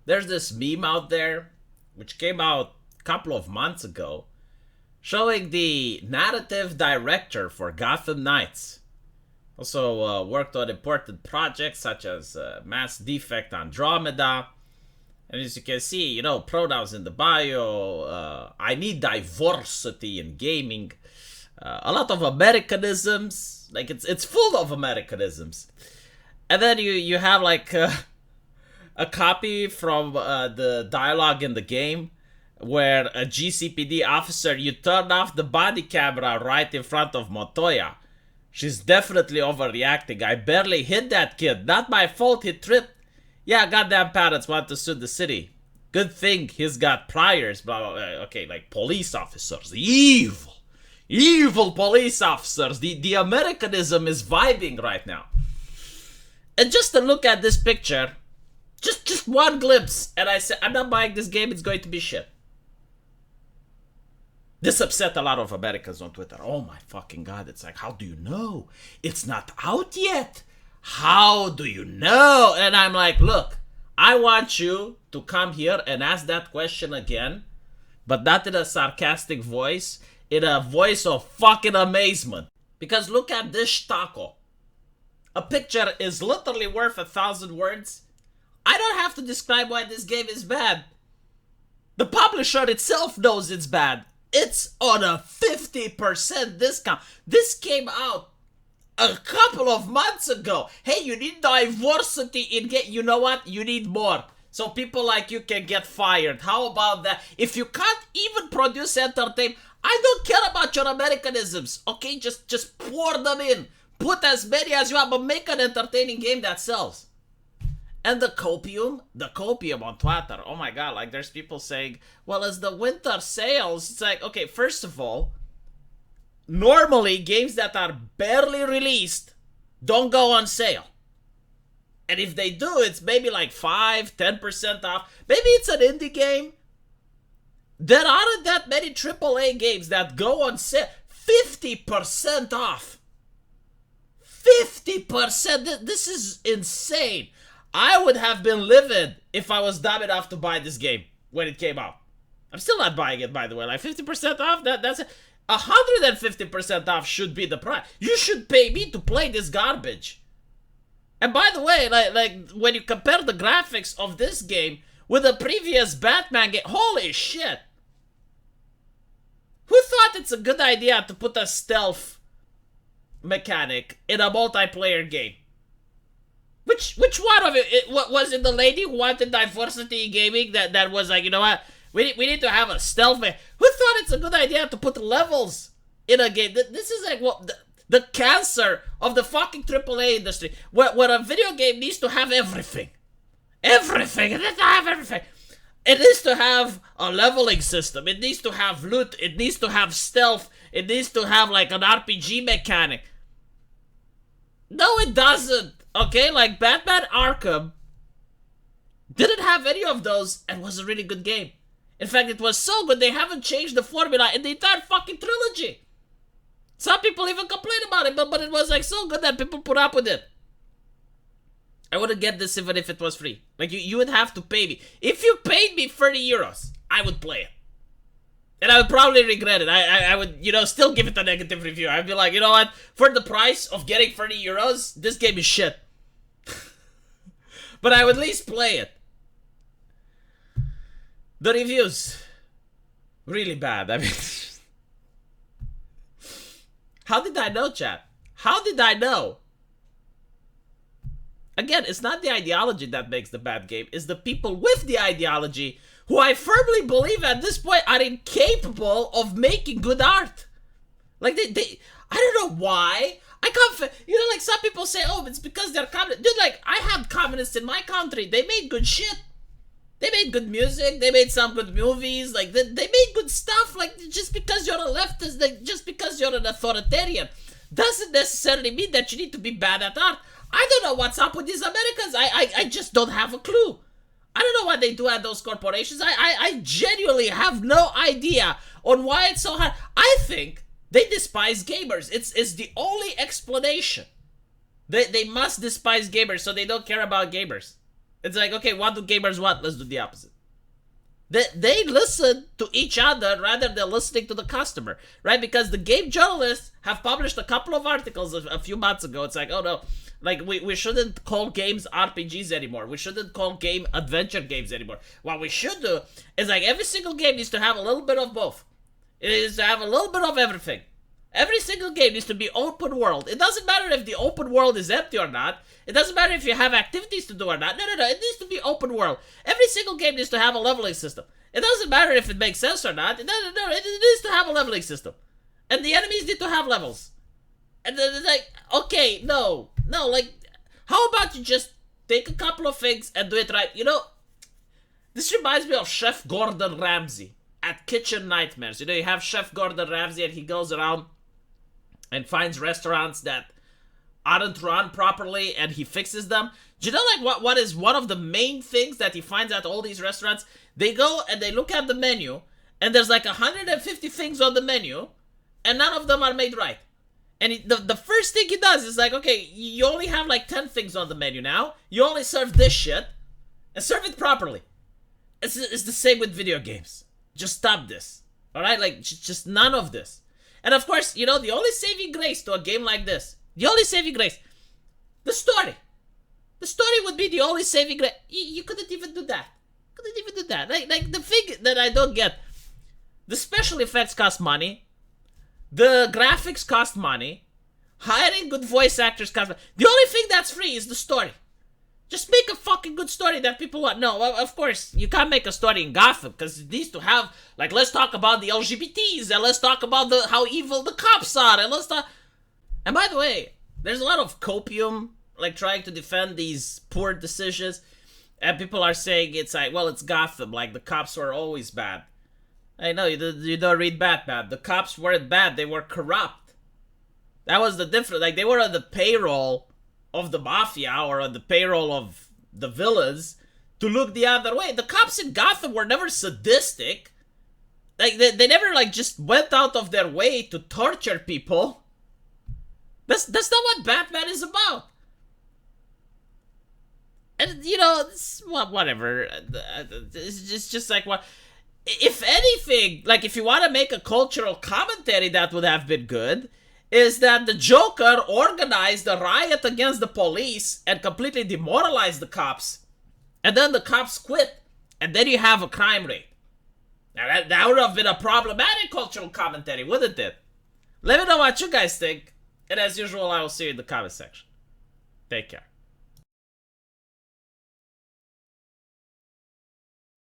there's this meme out there, which came out a couple of months ago, showing the narrative director for Gotham Knights. Also worked on important projects such as Mass Defect Andromeda. And as you can see, pronouns in the bio. I need diversity in gaming. A lot of Americanisms. Like, it's full of Americanisms. And then you have, like, a copy from the dialogue in the game where a GCPD officer, you turn off the body camera right in front of Montoya. She's definitely overreacting. I barely hit that kid. Not my fault, he tripped. Yeah, goddamn parents want to sue the city. Good thing he's got priors, blah, blah, blah. Okay, like police officers. Evil. Evil police officers. The Americanism is vibing right now. And just to look at this picture, just one glimpse, and I said, I'm not buying this game, it's going to be shit. This upset a lot of Americans on Twitter. Oh my fucking god, it's like, how do you know? It's not out yet. How do you know? And I'm like, look, I want you to come here and ask that question again, but not in a sarcastic voice, in a voice of fucking amazement. Because look at this taco. A picture is literally worth 1,000 words. I don't have to describe why this game is bad. The publisher itself knows it's bad. It's on a 50% discount. This came out a couple of months ago. Hey, you need diversity in game. You know what? You need more. So people like you can get fired. How about that? If you can't even produce entertainment, I don't care about your Americanisms. Okay, just pour them in. Put as many as you want, but make an entertaining game that sells. And the copium on Twitter. Oh my god, like there's people saying, well, as the winter sales, it's like, okay, first of all, normally games that are barely released don't go on sale. And if they do, it's maybe like 5-10% off. Maybe it's an indie game. There aren't that many AAA games that go on sale. 50% off. 50%. This is insane. I would have been livid if I was dumb enough to buy this game when it came out. I'm still not buying it, by the way. Like 50% off, that's 150% off should be the price. You should pay me to play this garbage. And by the way, like when you compare the graphics of this game with the previous Batman game, holy shit. Who thought it's a good idea to put a stealth mechanic in a multiplayer game? Which one of it was it? The lady who wanted diversity in gaming that was like, you know what? We need to have a stealth. Who thought it's a good idea to put levels in a game? This is like what the cancer of the fucking AAA industry. Where a video game needs to have everything. Everything. It needs to have everything. It needs to have a leveling system. It needs to have loot. It needs to have stealth. It needs to have like an RPG mechanic. No, it doesn't. Okay, like Batman Arkham didn't have any of those and was a really good game. In fact, it was so good they haven't changed the formula in the entire fucking trilogy. Some people even complain about it, but it was like so good that people put up with it. I wouldn't get this even if it was free. Like you would have to pay me. If you paid me 30 euros, I would play it. And I would probably regret it. I would, still give it a negative review. I'd be like, you know what? For the price of getting 30 euros, this game is shit. But I would at least play it. The reviews. Really bad. I mean... How did I know, chat? How did I know? Again, it's not the ideology that makes the bad game. It's the people with the ideology who I firmly believe at this point are incapable of making good art. Like, they I don't know why. I can't, like some people say, oh, it's because they're communist. Dude, like, I had communists in my country. They made good shit. They made good music. They made some good movies. Like, they made good stuff. Like, just because you're a leftist, like, just because you're an authoritarian, doesn't necessarily mean that you need to be bad at art. I don't know what's up with these Americans. I just don't have a clue. I don't know what they do at those corporations. I genuinely have no idea on why it's so hard. I think they despise gamers. It's the only explanation. They must despise gamers, so they don't care about gamers. It's like, okay, what do gamers want? Let's do the opposite. They listen to each other rather than listening to the customer, right? Because the game journalists have published a couple of articles a few months ago. It's like, oh no, like we shouldn't call games RPGs anymore. We shouldn't call game adventure games anymore. What we should do is like every single game needs to have a little bit of both. It is to have a little bit of everything. Every single game needs to be open world. It doesn't matter if the open world is empty or not. It doesn't matter if you have activities to do or not. No. It needs to be open world. Every single game needs to have a leveling system. It doesn't matter if it makes sense or not. It needs to have a leveling system. And the enemies need to have levels. And then it's like, okay, no, like, how about you just take a couple of things and do it right? You know, this reminds me of Chef Gordon Ramsay at Kitchen Nightmares. You know, you have Chef Gordon Ramsay and he goes around and finds restaurants that aren't run properly and he fixes them. Do you know like what is one of the main things that he finds at all these restaurants? They go and they look at the menu and there's like 150 things on the menu and none of them are made right. And the first thing he does is like, okay, you only have like 10 things on the menu now. You only serve this shit and serve it properly. It's the same with video games. Just stop this. Alright? Like, just none of this. And of course, you know, the only saving grace to a game like this, the story. The story would be the only saving grace. You couldn't even do that. Like the thing that I don't get, the special effects cost money. The graphics cost money. Hiring good voice actors cost money. The only thing that's free is the story. Just make a fucking good story that people want. No, of course, you can't make a story in Gotham because it needs to have, like, let's talk about the LGBTs and let's talk about how evil the cops are and let's talk... And by the way, there's a lot of copium, like, trying to defend these poor decisions. And people are saying it's like, well, it's Gotham, like, the cops were always bad. I know, you don't read Batman. The cops weren't bad, they were corrupt. That was the difference. Like, they were on the payroll of the mafia or on the payroll of the villains to look the other way. The cops in Gotham were never sadistic. Like, they never, like, just went out of their way to torture people. That's not what Batman is about. And, you know, whatever. It's just like, what... If anything, like, if you want to make a cultural commentary that would have been good, is that the Joker organized a riot against the police and completely demoralized the cops. And then the cops quit. And then you have a crime rate. Now, that would have been a problematic cultural commentary, wouldn't it? Let me know what you guys think. And as usual, I will see you in the comment section. Take care.